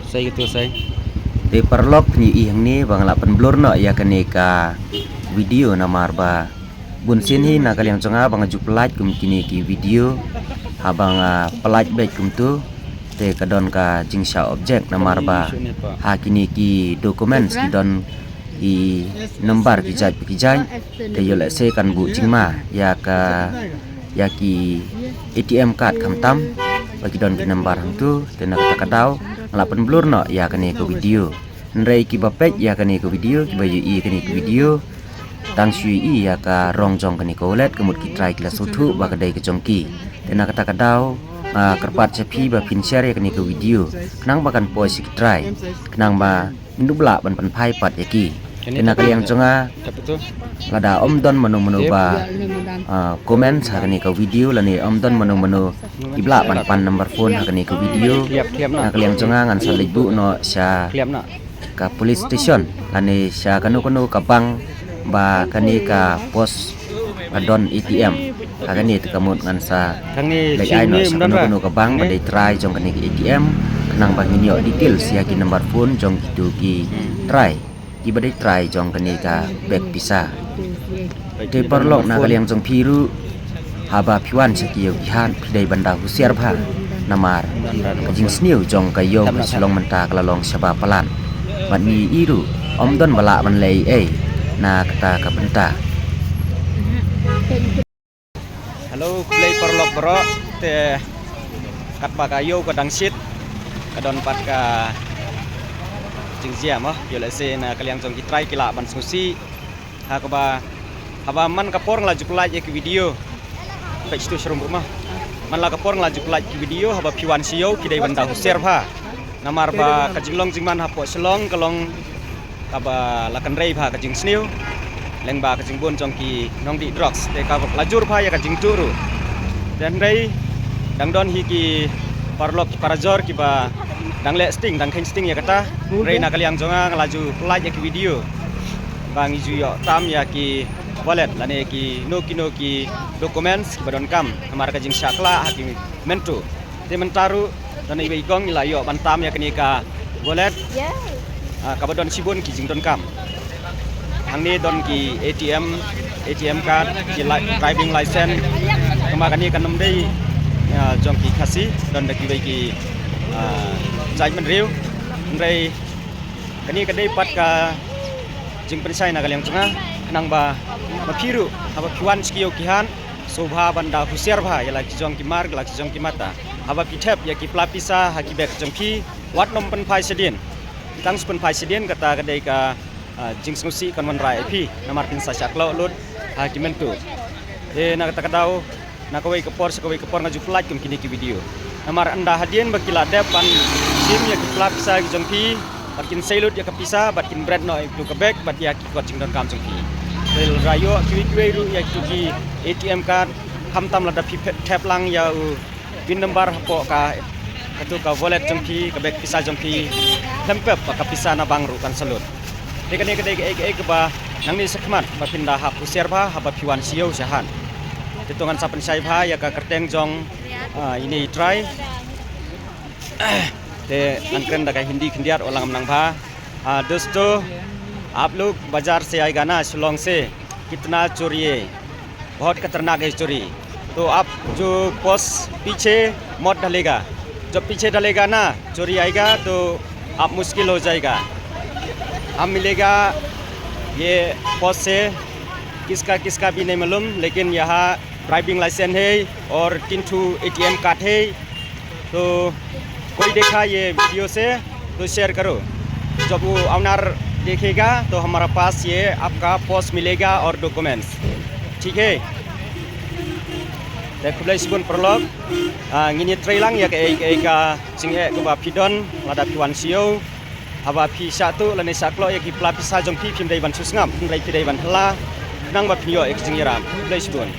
Saya gitu saya. Te perlok ni ihang ni bang la pen blur no ya kaneka video namar ba bun sin hi na kaliang chonga bang juk like kum kini ki video habang pelaj baik kum tu te kadon ka jingsha object namar ba ha kini ki documents ki don i number ki jaj te yo le se kan bu jingma ya ka ya ki ATM card kam tam bagi don ki number hang tu te na kata kadau ngalapan blur no ya kani ko video nrai ki bapek ya kani ko video ki bayu i kani ko video tang shui i ya ka rong jong kani ko let kemut ki try kila sutu ba kadai ke jongki te na kata kadau kerpat cepi ba pin share ya kani ko video kenang bakan poi si try kenang ba indu bla ban pan pai pat ya ki te na kaliang jonga lada om don manu ba comment hakani ka video lani om don manu ibla pan number phone hakani ka video na kaliang jonga ngan salibu no sya ka police station lani sya kanu ka bank ba kani ka pos adon ATM hakani te kamut ngan sa lai ai no sya kanu ka bank ba dai try jong kani ka ATM nang ba nginyo details ya ki number phone jong kitu ki try ki ba dai try jong kani ka back pisa te perlok na kaliang jong piru haba piwan sekiyo gihan pidai banda husiar bha namar kajing sniu jong kayo selong menta kalalong saba pelan mani iru omdon bala man lei na kata kapenta. Halo play perlok bro te kat pakayo kadang sit kadon pat ka jingzia mah yo le se na kaliang jong kitrai kila ban susi ha ka ba haba man kapor ngelaju pelaj ke video baik itu serum rumah man la kapor ngelaju pelaj ke video haba piwan siyo kidai banda huser bha namar ba kajinglong jingman hapo selong kalong kaba lakan rei bha kajing sniu leng ba kajing bon jong ki nong di drugs te ka lajur bha ya kajing turu dan rei dang don hi ki parlok ki parajor ki ba dang le sting dang khen sting ya kata rei na kaliang jonga ngelaju pelaj ke video bang iju yo tam ya ki wallet lane ki no ki documents ki badon kam amar ka jing syakla hakim mentu te mentaru dan ibe igong ila yo bantam ya kini ka wallet ka badon sibun ki jing don kam hang ni don ki ATM card ki driving license kama kani kanam dei jong ki khasi don da ki bai ki jaj men riu ndai kani ka dei pat ka jing pensai na kaliang tengah nang ba mapiru haba kiwan skiyo kihan sobha banda husiar bha yala ki jong ki marg la ki jong ki mata haba ki thep ya ki plapisa ha ki bek jong ki wat nom pen phai sedien tang pen phai sedien kata kadai ka jing snusi kan man rai pi namar pin sa syaklo lut ha ki mentu na kata kadau na kawai kepor ngaju flight kum kini ki video namar anda hadien bakila depan sim ya ki plapisa ki jong ki batkin selut ya kepisah batkin bread no itu kebek bat ya ki coaching don kam jongki del rayo kiwi ru ya ki ATM card hamtam lada pipet tap lang ya pin number hapo ka itu ka wallet jongki kebek pisah jongki tempep ka pisah na bang ru kan selut dekane ke ba nang ni sekmat ba pindah hap usiar ba haba piwan siyo sahan hitungan sapen sai ba ya ka kerteng jong ini try ते अंकरन दका हिंदी खंडियार ओलंग मनंग भा दोस्तों आप लोग बाजार से आएगा ना शिलोंग से कितना चोरी है बहुत खतरनाक है चोरी तो आप जो पोस्ट पीछे मत डालेगा जब पीछे डालेगा ना चोरी आएगा तो आप मुश्किल हो जाएगा हम मिलेगा ये पोस्ट से किसका भी नहीं मालूम लेकिन यहाँ ड्राइविंग लाइसेंस है और 3 ATM कार्ड है तो कोई देखा ये वीडियो से तो शेयर करो जब वो ऑनर देखेगा तो हमारा पास ये आपका पोस्ट मिलेगा और डॉक्यूमेंट्स ठीक है देखो सिबुन प्रलog ngini trailang ya ka singe ko ba pidon lada piwan siyo haba pi satu lane saklo ya ki plapisa jong pi pim dai ban susngam dai pi dai ban hla nang ba pinyo ek jingiram dai sibun